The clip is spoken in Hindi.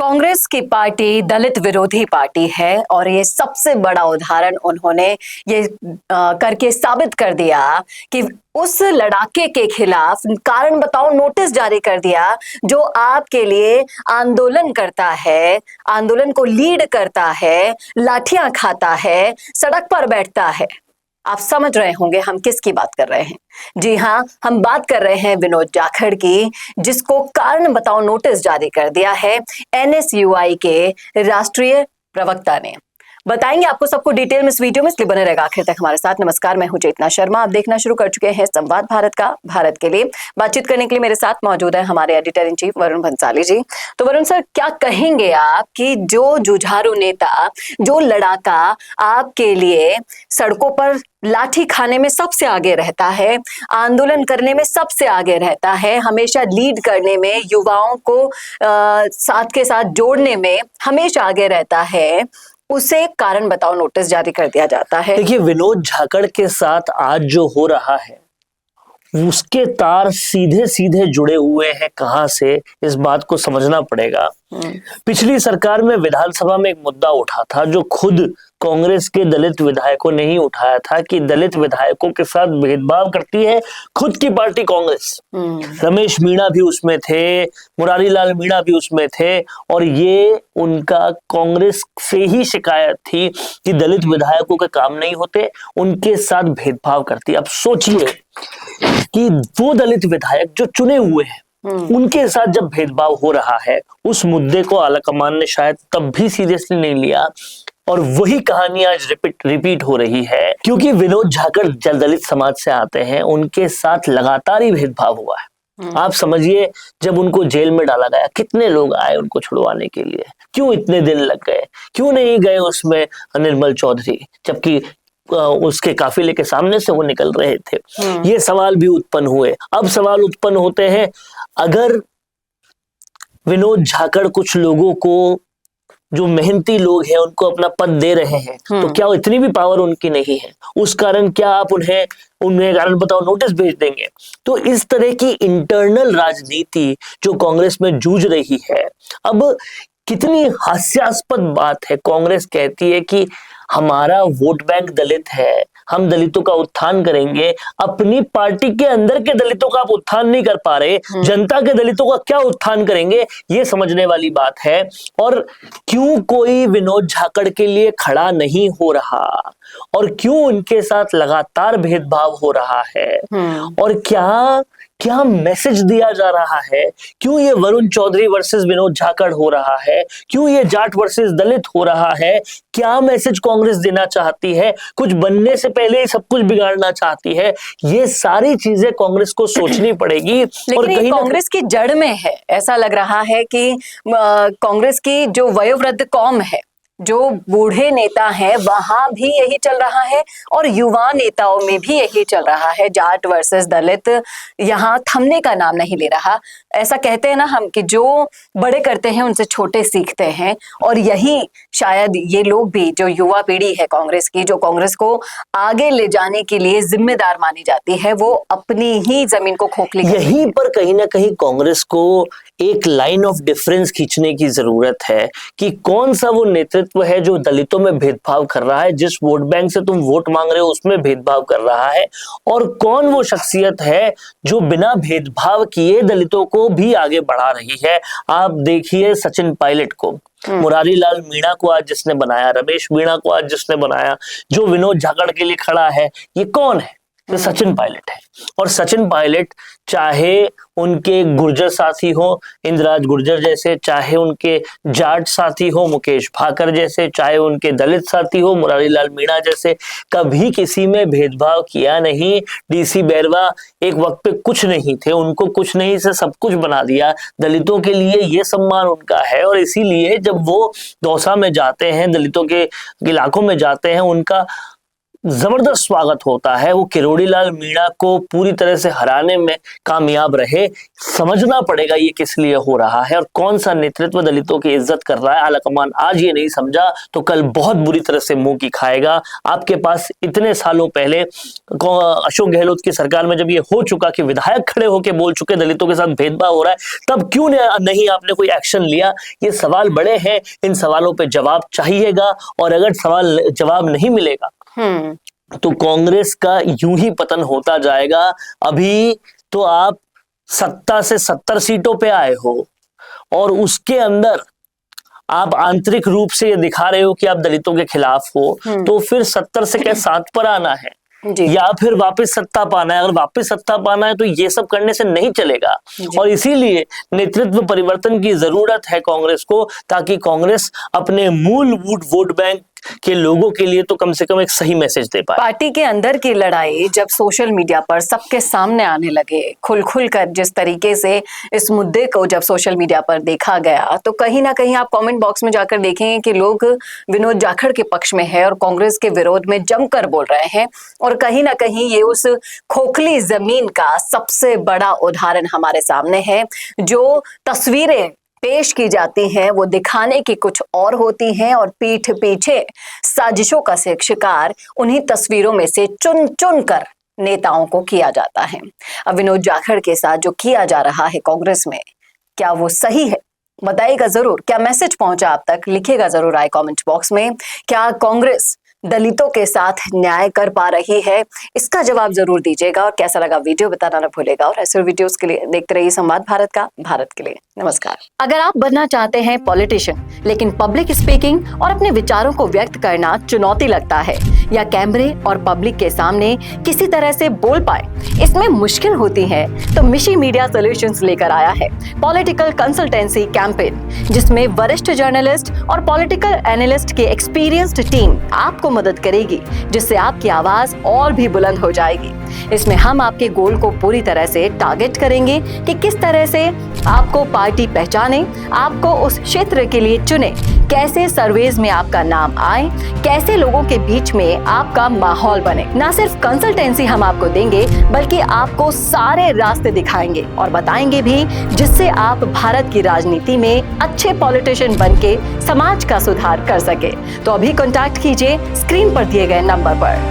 कांग्रेस की पार्टी दलित विरोधी पार्टी है और ये सबसे बड़ा उदाहरण उन्होंने ये करके साबित कर दिया कि उस लड़ाके के खिलाफ कारण बताओ नोटिस जारी कर दिया जो आपके लिए आंदोलन करता है, आंदोलन को लीड करता है, लाठियां खाता है, सड़क पर बैठता है। आप समझ रहे होंगे हम किसकी बात कर रहे हैं। जी हाँ, हम बात कर रहे हैं विनोद जाखड़ की, जिसको कारण बताओ नोटिस जारी कर दिया है एनएसयूआई के राष्ट्रीय प्रवक्ता ने। बताएंगे आपको सबको डिटेल में इस वीडियो में, इसलिए बने रहेगा आखिर तक हमारे साथ। नमस्कार, मैं हूं चेतना शर्मा। आप देखना शुरू कर चुके हैं संवाद भारत का। भारत के लिए बातचीत करने के लिए मेरे साथ मौजूद है हमारे editor in chief Varun Bhansali ji. तो वरुण सर, क्या कहेंगे आप कि जो जुझारू नेता, जो लड़ाका आपके लिए सड़कों पर लाठी खाने में सबसे आगे रहता है, आंदोलन करने में सबसे आगे रहता है, हमेशा लीड करने में, युवाओं को साथ के साथ जोड़ने में हमेशा आगे रहता है, उसे कारण बताओ नोटिस जारी कर दिया जाता है। देखिए, विनोद जाखड़ के साथ आज जो हो रहा है उसके तार सीधे सीधे जुड़े हुए हैं। कहां से, इस बात को समझना पड़ेगा। पिछली सरकार में विधानसभा में एक मुद्दा उठा था जो खुद कांग्रेस के दलित विधायकों ने ही उठाया था कि दलित विधायकों के साथ भेदभाव करती है खुद की पार्टी कांग्रेस। रमेश मीणा भी उसमें थे, मुरारी लाल मीणा भी उसमें थे, और ये उनका कांग्रेस से ही शिकायत थी कि दलित विधायकों के काम नहीं होते, उनके साथ भेदभाव करती। अब सोचिए कि वो दलित विधायक जो चुने हुए हैं उनके साथ जब भेदभाव हो रहा है, उस मुद्दे को आलाकमान ने शायद तब भी सीरियसली नहीं लिया, और वही कहानी आज रिपीट हो रही है। क्योंकि विनोद जाखड़ दलित समाज से आते हैं, उनके साथ लगातार ही भेदभाव हुआ है। आप समझिए, जब उनको जेल में डाला गया, कितने लोग आए उनको छुड़वाने के लिए, क्यों इतने दिन लग गए, क्यों नहीं गए उसमें निर्मल चौधरी, जबकि उसके काफिले के सामने से वो निकल रहे थे। ये सवाल भी उत्पन्न हुए। अब सवाल उत्पन्न होते हैं, अगर विनोद जाखड़ कुछ लोगों को, जो मेहनती लोग हैं, उनको अपना पद दे रहे हैं, तो क्या इतनी भी पावर उनकी नहीं है? उस कारण क्या आप उन्हें कारण बताओ नोटिस भेज देंगे? तो इस तरह की इंटरनल राजनीति जो कांग्रेस में जूझ रही है। अब कितनी हास्यास्पद बात है, कांग्रेस कहती है कि हमारा वोट बैंक दलित है, हम दलितों का उत्थान करेंगे। अपनी पार्टी के अंदर के दलितों का आप उत्थान नहीं कर पा रहे, जनता के दलितों का क्या उत्थान करेंगे, ये समझने वाली बात है। और क्यों कोई विनोद जाखड़ के लिए खड़ा नहीं हो रहा, और क्यों उनके साथ लगातार भेदभाव हो रहा है, और क्या क्या मैसेज दिया जा रहा है? क्यों ये वरुण चौधरी वर्सेस विनोद जाखड़ हो रहा है? क्यों ये जाट वर्सेस दलित हो रहा है? क्या मैसेज कांग्रेस देना चाहती है? कुछ बनने से पहले ही सब कुछ बिगाड़ना चाहती है? ये सारी चीजें कांग्रेस को सोचनी पड़ेगी। और कहीं कांग्रेस की जड़ में है। ऐसा लग रहा है कि कांग्रेस की जो वयोवृद्ध कौम है, जो बूढ़े नेता हैं, वहां भी यही चल रहा है, और युवा नेताओं में भी यही चल रहा है। जाट वर्सेस दलित यहाँ थमने का नाम नहीं ले रहा। ऐसा कहते हैं ना हम कि जो बड़े करते हैं उनसे छोटे सीखते हैं, और यही शायद ये लोग भी, जो युवा पीढ़ी है कांग्रेस की, जो कांग्रेस को आगे ले जाने के लिए जिम्मेदार मानी जाती है, वो अपनी ही जमीन को खोखली। यहीं पर कहीं ना कहीं कांग्रेस को एक लाइन ऑफ डिफरेंस खींचने की जरूरत है कि कौन सा वो नेतृत्व है जो दलितों में भेदभाव कर रहा है, जिस वोट बैंक से तुम वोट मांग रहे हो उसमें भेदभाव कर रहा है, और कौन वो शख्सियत है जो बिना भेदभाव किए दलितों को भी आगे बढ़ा रही है। आप देखिए सचिन पायलट को, मुरारी लाल मीणा को आज जिसने बनाया, रमेश मीणा को आज जिसने बनाया, जो विनोद जाखड़ के लिए खड़ा है, ये कौन है? तो सचिन पायलट है। और सचिन पायलट, चाहे उनके गुर्जर साथी हो इंद्राज गुर्जर जैसे, चाहे उनके जाट साथी हो मुकेश भाकर जैसे, चाहे उनके दलित साथी हो मुरारी लाल मीणा जैसे, कभी किसी में भेदभाव किया नहीं। डीसी बैरवा एक वक्त पे कुछ नहीं थे, उनको कुछ नहीं से सब कुछ बना दिया। दलितों के लिए ये सम्मान उनका है, और इसीलिए जब वो दौसा में जाते हैं, दलितों के इलाकों में जाते हैं, उनका जबरदस्त स्वागत होता है, वो किरोड़ी लाल मीणा को पूरी तरह से हराने में कामयाब रहे। समझना पड़ेगा ये किस लिए हो रहा है और कौन सा नेतृत्व दलितों की इज्जत कर रहा है। आलाकमान आज ये नहीं समझा तो कल बहुत बुरी तरह से मुंह की खाएगा। आपके पास इतने सालों पहले अशोक गहलोत की सरकार में जब ये हो चुका कि विधायक खड़े होकर बोल चुके दलितों के साथ भेदभाव हो रहा है, तब क्यों नहीं आपने कोई एक्शन लिया? ये सवाल बड़े हैं, इन सवालों पे जवाब चाहिएगा और अगर जवाब नहीं मिलेगा तो कांग्रेस का यूं ही पतन होता जाएगा। अभी तो आप 70 से 70 सीटों पे आए हो और उसके अंदर आप आंतरिक रूप से ये दिखा रहे हो कि आप दलितों के खिलाफ हो, तो फिर 70 से क्या 7 पर आना है या फिर वापस सत्ता पाना है? अगर वापस सत्ता पाना है तो ये सब करने से नहीं चलेगा और इसीलिए नेतृत्व परिवर्तन की जरूरत है कांग्रेस को, ताकि कांग्रेस अपने मूल वोट बैंक के लोगों के लिए तो कम से कम एक सही मैसेज दे पाए। पार्टी के अंदर की लड़ाई जब सोशल मीडिया पर सबके सामने आने लगे, खुल कर जिस तरीके से इस मुद्दे को जब सोशल मीडिया पर देखा गया, तो कहीं ना कहीं आप कमेंट बॉक्स में जाकर देखेंगे कि लोग विनोद जाखड़ के पक्ष में है और कांग्रेस के विरोध में जमकर बोल रहे हैं। और कहीं ना कहीं ये उस खोखली जमीन का सबसे बड़ा उदाहरण हमारे सामने है। जो तस्वीरें पेश की जाती हैं वो दिखाने की कुछ और होती हैं और पीठ पीछे साजिशों का शिकार उन्हीं तस्वीरों में से चुन चुन कर नेताओं को किया जाता है। अब विनोद जाखड़ के साथ जो किया जा रहा है कांग्रेस में, क्या वो सही है? बताइएगा जरूर। क्या मैसेज पहुंचा आप तक? लिखिएगा जरूर आए कमेंट बॉक्स में। क्या कांग्रेस दलितों के साथ न्याय कर पा रही है? इसका जवाब जरूर दीजिएगा और कैसा लगा वीडियो बताना ना भूलेगा। और ऐसे वीडियोस के लिए देखते रहिए संवाद भारत का, भारत के लिए। नमस्कार। अगर आप बनना चाहते हैं पॉलिटिशियन लेकिन पब्लिक स्पीकिंग और अपने विचारों को व्यक्त करना चुनौती लगता है, या कैमरे और पब्लिक के सामने किसी तरह से बोल पाए इसमें मुश्किल होती है, तो मिशी मीडिया सॉल्यूशंस लेकर आया है पॉलिटिकल कंसल्टेंसी कैंपेन, जिसमें वरिष्ठ जर्नलिस्ट और पॉलिटिकल एनालिस्ट की एक्सपीरियंस्ड टीम आपको मदद करेगी, जिससे आपकी आवाज और भी बुलंद हो जाएगी। इसमें हम आपके गोल को पूरी तरह से टारगेट करेंगे कि किस तरह से आपको पार्टी पहचाने, आपको उस क्षेत्र के लिए चुने, कैसे सर्वेज में आपका नाम आए, कैसे लोगों के बीच में आपका माहौल बने। ना सिर्फ कंसल्टेंसी हम आपको देंगे बल्कि आपको सारे रास्ते दिखाएंगे और बताएंगे भी, जिससे आप भारत की राजनीति में अच्छे पॉलिटिशियन बनके समाज का सुधार कर सके। तो अभी कांटेक्ट कीजिए स्क्रीन पर दिए गए नंबर पर।